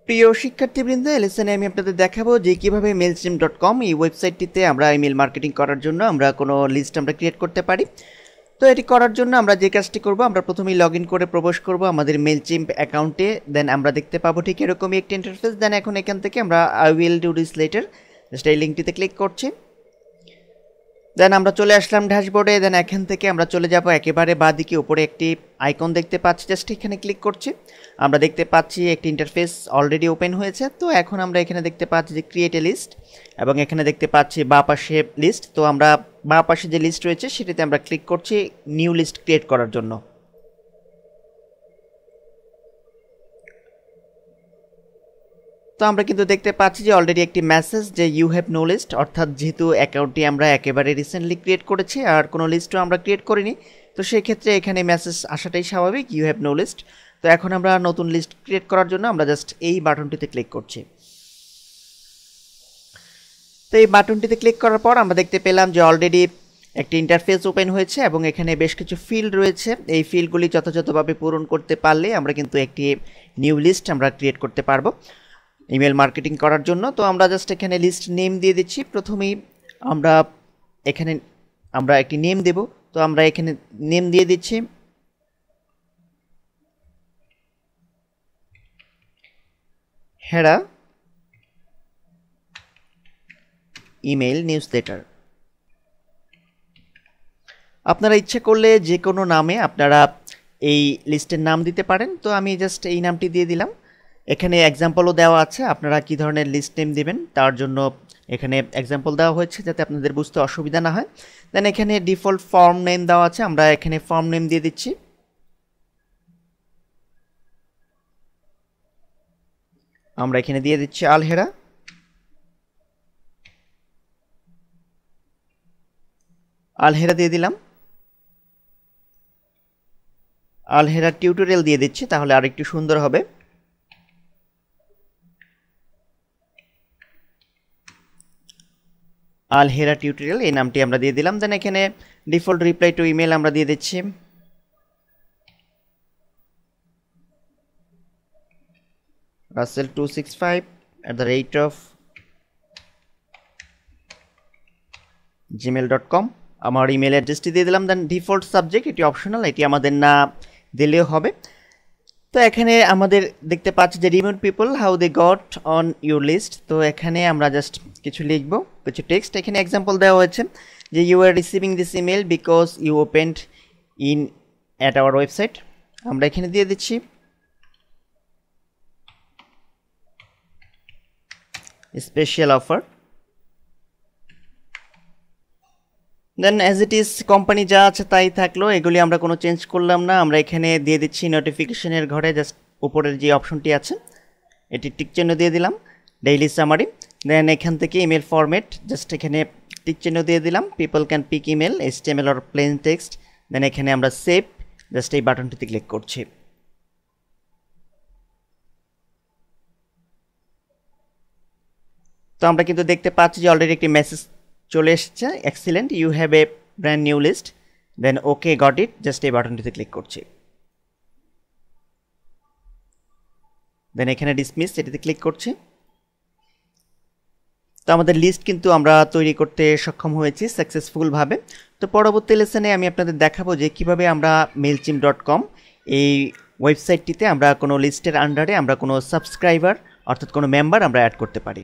প্রিয় শিক্ষার্থীবৃন্দ, লেসনে আমি আপনাদের দেখাবো যে কিভাবে mailchimp.com এই ওয়েবসাইটটিতে আমরা ইমেল মার্কেটিং করার জন্য আমরা কোনো লিস্ট আমরা ক্রিয়েট করতে পারি। তো এটি করার জন্য আমরা যে কাজটি করব, আমরা প্রথমেই লগ ইন করে প্রবেশ করব আমাদের মেলচিম্প অ্যাকাউন্টে। দেন আমরা দেখতে পাবো ঠিক এরকমই একটি ইন্টারফেস। দেন এখন এখান থেকে আমরা I will do this letter, just এই লিঙ্কটিতে ক্লিক করছি। দেন আমরা চলে আসলাম ড্যাশবোর্ডে। দেন এখান থেকে আমরা চলে যাব একেবারে বাঁদিকে উপরে একটি আইকন দেখতে পাচ্ছি, জাস্ট এখানে ক্লিক করছি। আমরা দেখতে পাচ্ছি একটি ইন্টারফেস অলরেডি ওপেন হয়েছে। তো এখন আমরা এখানে দেখতে পাচ্ছি যে ক্রিয়েট এ লিস্ট, এবং এখানে দেখতে পাচ্ছি বাঁ পাশে লিস্ট। তো আমরা বাঁ পাশে যে লিস্ট রয়েছে সেটিতে আমরা ক্লিক করছি নিউ লিস্ট ক্রিয়েট করার জন্য। তো আমরা কিন্তু দেখতে পাচ্ছি যে অলরেডি একটি মেসেজ যে ইউ হ্যাভ নো লিস্ট, অর্থাৎ যেহেতু অ্যাকাউন্টটি আমরা একেবারে রিসেন্টলি ক্রিয়েট করেছি আর কোনো লিস্টও আমরা ক্রিয়েট করিনি, তো সেই ক্ষেত্রে এখানে মেসেজ আসাটাই স্বাভাবিক, ইউ হ্যাভ নো লিস্ট। তো এখন আমরা নতুন লিস্ট ক্রিয়েট করার জন্য আমরা জাস্ট এই বাটনটিতে ক্লিক করছি। তো এই বাটনটিতে ক্লিক করার পর আমরা দেখতে পেলাম যে অলরেডি একটি ইন্টারফেস ওপেন হয়েছে এবং এখানে বেশ কিছু ফিল্ড রয়েছে। এই ফিল্ডগুলি যথাযথভাবে পূরণ করতে পারলে আমরা কিন্তু একটি নিউ লিস্ট আমরা ক্রিয়েট করতে পারবো ইমেল মার্কেটিং করার জন্য। তো আমরা জাস্ট এখানে লিস্ট নেম দিয়ে দিচ্ছি। প্রথমেই আমরা এখানে একটি নেম দেব। তো আমরা এখানে নেম দিয়ে দিচ্ছি হেরা ইমেল নিউজলেটার। আপনারা ইচ্ছে করলে যে কোনো নামে আপনারা এই লিস্টের নাম দিতে পারেন। তো আমি জাস্ট এই নামটি দিয়ে দিলাম। এখানে এক্সাম্পলও দেওয়া আছে, আপনারা কী ধরনের লিস্ট নেম দেবেন তার জন্য এখানে এক্সাম্পল দেওয়া হয়েছে যাতে আপনাদের বুঝতে অসুবিধা না হয়। দেন এখানে ডিফল্ট ফর্ম নেম দেওয়া আছে, আমরা এখানে ফর্ম নেম দিয়ে দিচ্ছি। আমরা এখানে দিয়ে দিচ্ছি আলহেরা। আলহেরা দিয়ে দিলাম। আলহেরা টিউটোরিয়াল দিয়ে দিচ্ছি, তাহলে আরেকটু সুন্দর হবে। আলহেরা টিউটোরিয়াল এই নামটি আমরা দিয়ে দিলাম। দেন এখানে ডিফল্ট রিপ্লাই টু ইমেল আমরা দিয়ে দিচ্ছি। russell265@gmail.com আমার ইমেল অ্যাড্রেসটি দিয়ে দিলাম। দেন ডিফল্ট সাবজেক্ট, এটি অপশনাল, এটি আমাদের না দিলেও হবে। তো এখানে আমাদের দেখতে পাচ্ছি যে remote people how they got on your list. তো এখানে আমরা জাস্ট কিছু লিখবো, কিছু টেক্সট। এখানে এক্সাম্পল দেওয়া হয়েছে যে you are receiving this email because you opened in at our website. আমরা এখানে দিয়ে দিচ্ছি special offer. Then as it is company যা আছে তাই থাকলো, এগুলি আমরা কোনো চেঞ্জ করলাম না। আমরা এখানে দিয়ে দিচ্ছি নোটিফিকেশনের ঘরে জাস্ট উপরের যে অপশনটি আছে এটি টিক চিহ্ন দিয়ে দিলাম, ডেইলি সামারি। দেন এখান থেকে ইমেল ফরম্যাট, জাস্ট এখানে টিক চিহ্ন দিয়ে দিলাম, people can pick email HTML or plain text. Then এখানে আমরা সেভ, জাস্ট এই বাটনটিতে ক্লিক করছি। তো আমরা কিন্তু দেখতে পাচ্ছি যে অলরেডি একটি মেসেজ চলে এসেছে, excellent, you have a brand new list. Then okay got it, just এই বাটনটিতে ক্লিক করছি। দেন এখানে ডিসমিস, এটিতে ক্লিক করছি। তো আমাদের লিস্ট কিন্তু আমরা তৈরি করতে সক্ষম হয়েছি সাকসেসফুলভাবে। তো পরবর্তী লেসনে আমি আপনাদের দেখাবো যে কিভাবে আমরা mailchimp.com এই ওয়েবসাইটটিতে আমরা কোনো লিস্টের আন্ডারে আমরা কোনো সাবস্ক্রাইবার অর্থাৎ কোনো মেম্বার আমরা অ্যাড করতে পারি।